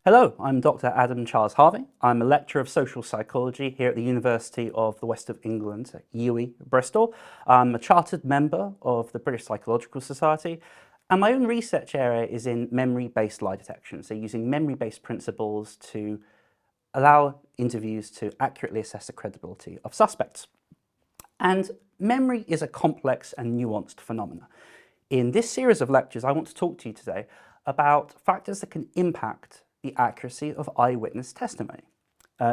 Hello, I'm Dr. Adam Charles Harvey. I'm a lecturer of social psychology here at the University of the West of England at UWE, Bristol. I'm a chartered member of the British Psychological Society, and my own research area is in memory-based lie detection, so using memory-based principles to allow interviews to accurately assess the credibility of suspects. And memory is a complex and nuanced phenomena. In this series of lectures, I want to talk to you today about factors that can impact the accuracy of eyewitness testimony.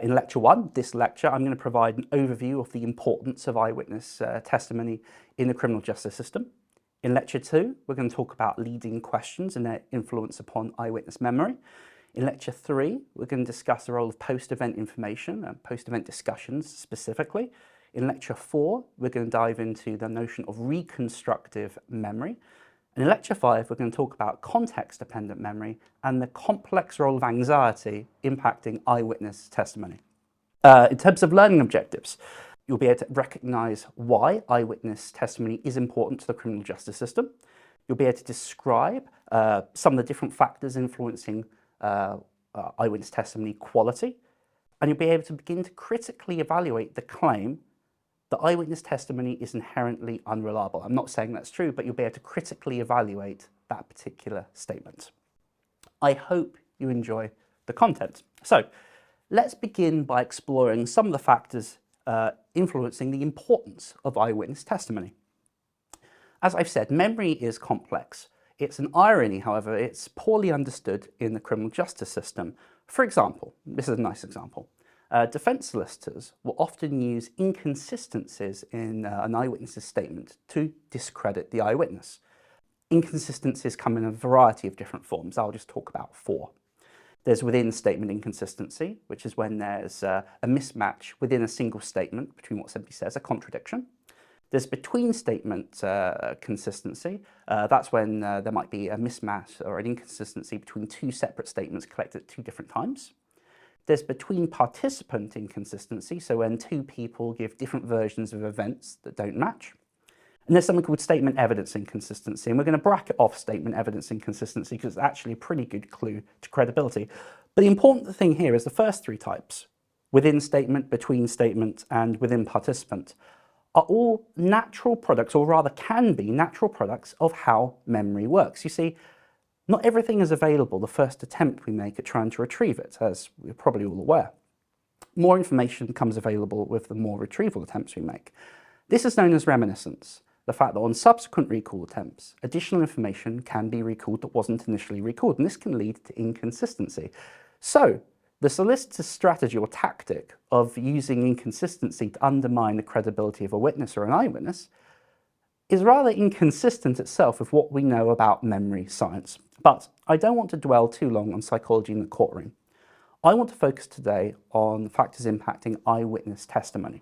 In lecture one, this lecture, I'm going to provide an overview of the importance of eyewitness testimony in the criminal justice system. In lecture two, we're going to talk about leading questions and their influence upon eyewitness memory. In lecture three, we're going to discuss the role of post-event information and post-event discussions specifically. In lecture four, we're going to dive into the notion of reconstructive memory. And in lecture five, we're going to talk about context-dependent memory and the complex role of anxiety impacting eyewitness testimony. In terms of learning objectives, you'll be able to recognize why eyewitness testimony is important to the criminal justice system. You'll be able to describe some of the different factors influencing eyewitness testimony quality. And you'll be able to begin to critically evaluate the claim that eyewitness testimony is inherently unreliable. I'm not saying that's true, but you'll be able to critically evaluate that particular statement. I hope you enjoy the content. So let's begin by exploring some of the factors influencing the importance of eyewitness testimony. As I've said, memory is complex. It's an irony, however, it's poorly understood in the criminal justice system. For example, this is a nice example. Defence solicitors will often use inconsistencies in an eyewitness's statement to discredit the eyewitness. Inconsistencies come in a variety of different forms. I'll just talk about four. There's within statement inconsistency, which is when there's a mismatch within a single statement between what somebody says, a contradiction. There's between statement consistency. That's when there might be a mismatch or an inconsistency between two separate statements collected at two different times. There's between participant inconsistency, so when two people give different versions of events that don't match. And there's something called statement evidence inconsistency, and we're going to bracket off statement evidence inconsistency because it's actually a pretty good clue to credibility. But the important thing here is the first three types, within statement, between statement, and within participant, are all natural products, or rather can be natural products of how memory works. You see, not everything is available the first attempt we make at trying to retrieve it, as we're probably all aware. More information becomes available with the more retrieval attempts we make. This is known as reminiscence, the fact that on subsequent recall attempts, additional information can be recalled that wasn't initially recalled, and this can lead to inconsistency. So, the solicitor's strategy or tactic of using inconsistency to undermine the credibility of a witness or an eyewitness is rather inconsistent itself with what we know about memory science. But I don't want to dwell too long on psychology in the courtroom. I want to focus today on factors impacting eyewitness testimony.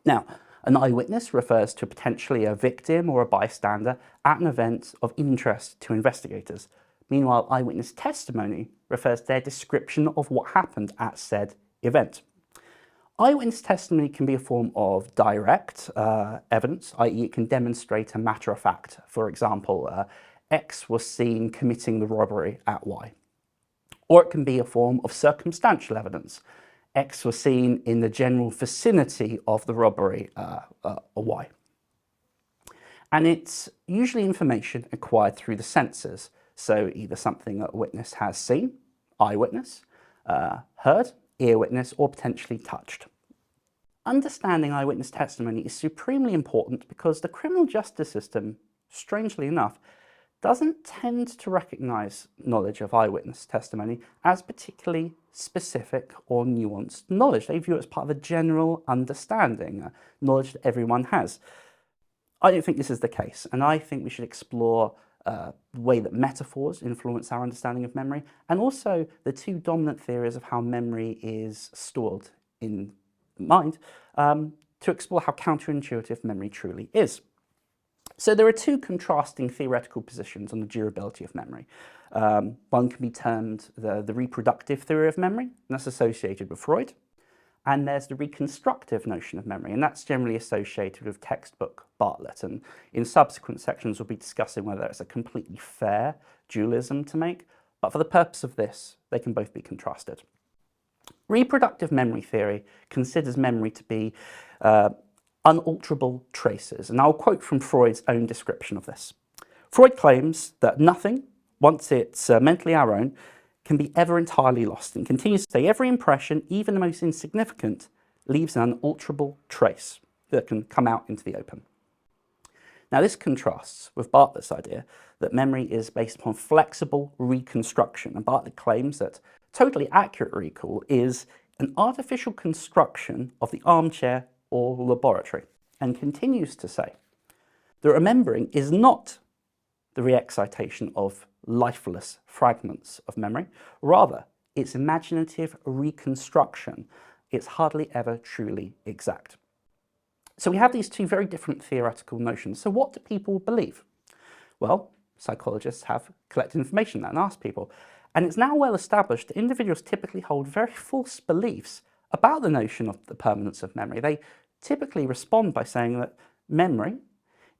Now, an eyewitness refers to potentially a victim or a bystander at an event of interest to investigators. Meanwhile, eyewitness testimony refers to their description of what happened at said event. Eyewitness testimony can be a form of direct evidence, i.e. it can demonstrate a matter of fact. For example, X was seen committing the robbery at Y. Or it can be a form of circumstantial evidence. X was seen in the general vicinity of the robbery Y. And it's usually information acquired through the senses. So either something that a witness has seen, eyewitness, heard, ear witness, or potentially touched. Understanding eyewitness testimony is supremely important because the criminal justice system, strangely enough, doesn't tend to recognise knowledge of eyewitness testimony as particularly specific or nuanced knowledge. They view it as part of a general understanding, knowledge that everyone has. I don't think this is the case, and I think we should explore the way that metaphors influence our understanding of memory, and also the two dominant theories of how memory is stored in mind, to explore how counterintuitive memory truly is. So there are two contrasting theoretical positions on the durability of memory. One can be termed the reproductive theory of memory, and that's associated with Freud. And there's the reconstructive notion of memory, and that's generally associated with textbook Bartlett. And in subsequent sections, we'll be discussing whether it's a completely fair dualism to make, but for the purpose of this, they can both be contrasted. Reproductive memory theory considers memory to be unalterable traces, and I'll quote from Freud's own description of this. Freud claims that nothing, once it's mentally our own, can be ever entirely lost, and continues to say every impression, even the most insignificant, leaves an unalterable trace that can come out into the open. Now this contrasts with Bartlett's idea that memory is based upon flexible reconstruction, and Bartlett claims that totally accurate recall is an artificial construction of the armchair or laboratory, and continues to say that remembering is not the re-excitation of lifeless fragments of memory, rather it's imaginative reconstruction. It's hardly ever truly exact. So we have these two very different theoretical notions. So what do people believe? Well, psychologists have collected information and asked people, and it's now well established that individuals typically hold very false beliefs about the notion of the permanence of memory. They typically respond by saying that memory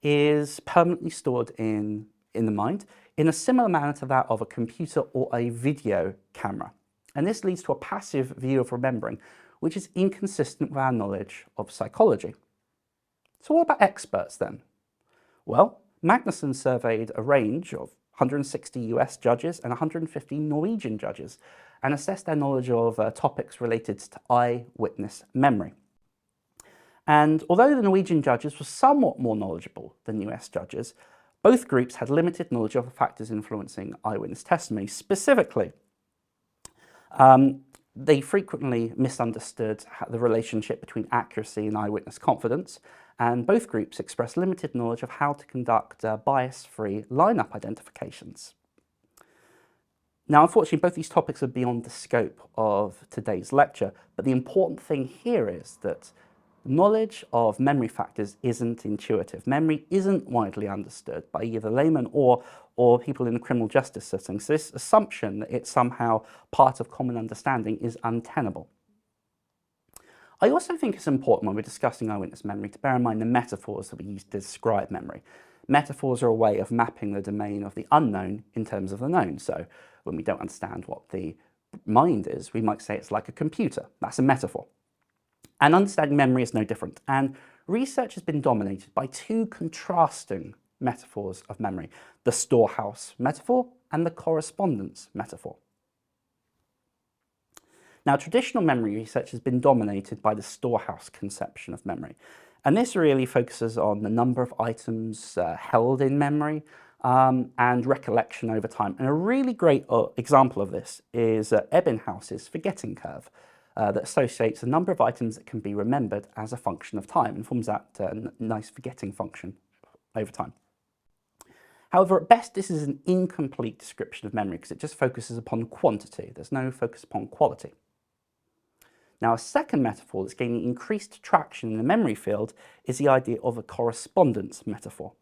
is permanently stored in the mind in a similar manner to that of a computer or a video camera. And this leads to a passive view of remembering, which is inconsistent with our knowledge of psychology. So what about experts then? Well, Magnussen surveyed a range of 160 US judges and 150 Norwegian judges and assessed their knowledge of topics related to eyewitness memory. And although the Norwegian judges were somewhat more knowledgeable than US judges, both groups had limited knowledge of the factors influencing eyewitness testimony. Specifically, they frequently misunderstood the relationship between accuracy and eyewitness confidence, and both groups expressed limited knowledge of how to conduct bias-free lineup identifications. Now, unfortunately, both these topics are beyond the scope of today's lecture, but the important thing here is that knowledge of memory factors isn't intuitive. Memory isn't widely understood by either laymen or people in the criminal justice setting. So this assumption that it's somehow part of common understanding is untenable. I also think it's important when we're discussing eyewitness memory to bear in mind the metaphors that we use to describe memory. Metaphors are a way of mapping the domain of the unknown in terms of the known. So when we don't understand what the mind is, we might say it's like a computer. That's a metaphor. And understanding memory is no different. And research has been dominated by two contrasting metaphors of memory, the storehouse metaphor and the correspondence metaphor. Now, traditional memory research has been dominated by the storehouse conception of memory. And this really focuses on the number of items held in memory and recollection over time. And a really great example of this is Ebbinghaus's forgetting curve. That associates a number of items that can be remembered as a function of time and forms that nice forgetting function over time. However, at best, this is an incomplete description of memory because it just focuses upon quantity. There's no focus upon quality. Now, a second metaphor that's gaining increased traction in the memory field is the idea of a correspondence metaphor.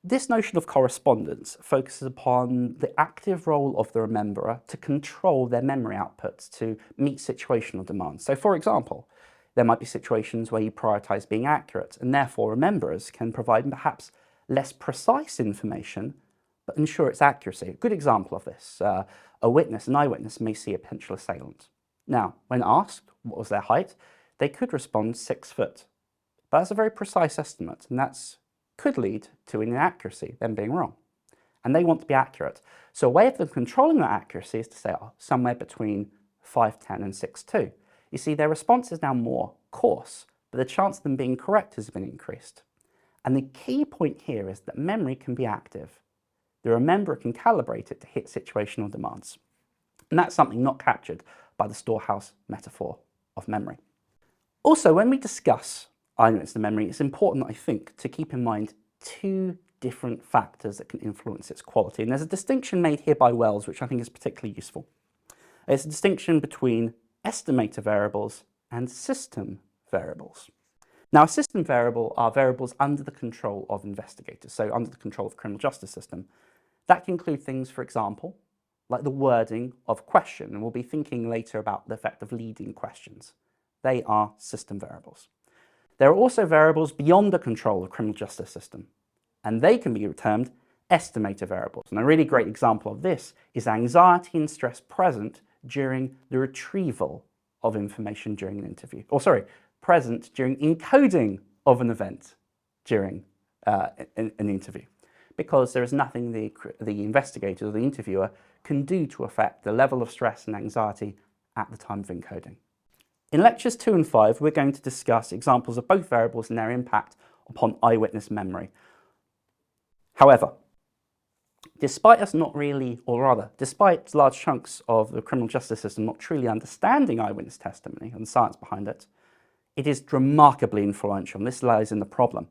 This notion of correspondence focuses upon the active role of the rememberer to control their memory outputs to meet situational demands. So, for example, there might be situations where you prioritize being accurate, and therefore rememberers can provide perhaps less precise information, but ensure its accuracy. A good example of this, an eyewitness may see a potential assailant. Now, when asked what was their height, they could respond 6 foot. But that's a very precise estimate, and that's could lead to an inaccuracy, them being wrong. And they want to be accurate. So a way of them controlling that accuracy is to say somewhere between 5'10" and 6'2". You see, their response is now more coarse, but the chance of them being correct has been increased. And the key point here is that memory can be active. The rememberer can calibrate it to hit situational demands. And that's something not captured by the storehouse metaphor of memory. Also, when we discuss eyewitness memory, it's important, I think, to keep in mind two different factors that can influence its quality. And there's a distinction made here by Wells, which I think is particularly useful. It's a distinction between estimator variables and system variables. Now, a system variable are variables under the control of investigators, so under the control of the criminal justice system. That can include things, for example, like the wording of a question, and we'll be thinking later about the effect of leading questions. They are system variables. There are also variables beyond the control of the criminal justice system, and they can be termed estimator variables. And a really great example of this is anxiety and stress present during the retrieval of information during an interview. Or sorry, present during encoding of an event during an interview. Because there is nothing the investigator or the interviewer can do to affect the level of stress and anxiety at the time of encoding. In lectures 2 and 5, we're going to discuss examples of both variables and their impact upon eyewitness memory. However, despite large chunks of the criminal justice system not truly understanding eyewitness testimony and the science behind it, it is remarkably influential, and this lies in the problem.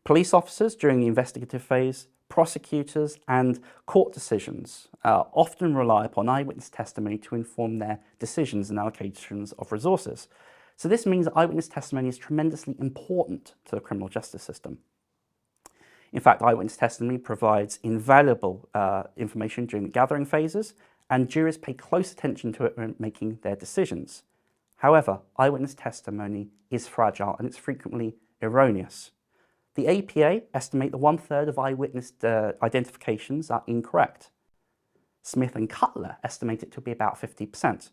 Police officers during the investigative phase, prosecutors and court decisions often rely upon eyewitness testimony to inform their decisions and allocations of resources. So this means that eyewitness testimony is tremendously important to the criminal justice system. In fact, eyewitness testimony provides invaluable information during the gathering phases, and juries pay close attention to it when making their decisions. However, eyewitness testimony is fragile and it's frequently erroneous. The APA estimate that 1/3 of eyewitness identifications are incorrect. Smith and Cutler estimate it to be about 50%.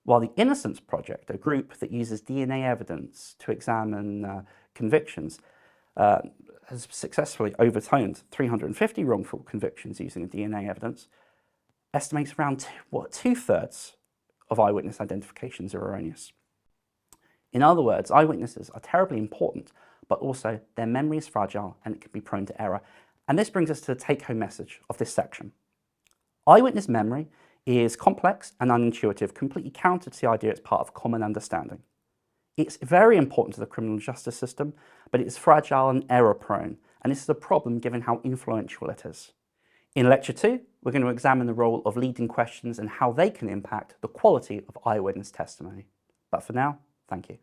While the Innocence Project, a group that uses DNA evidence to examine convictions, has successfully overturned 350 wrongful convictions using DNA evidence, estimates around 2/3 of eyewitness identifications are erroneous. In other words, eyewitnesses are terribly important, but also their memory is fragile and it can be prone to error. And this brings us to the take-home message of this section. Eyewitness memory is complex and unintuitive, completely counter to the idea it's part of common understanding. It's very important to the criminal justice system, but it's fragile and error-prone, and this is a problem given how influential it is. In Lecture 2, we're going to examine the role of leading questions and how they can impact the quality of eyewitness testimony. But for now, thank you.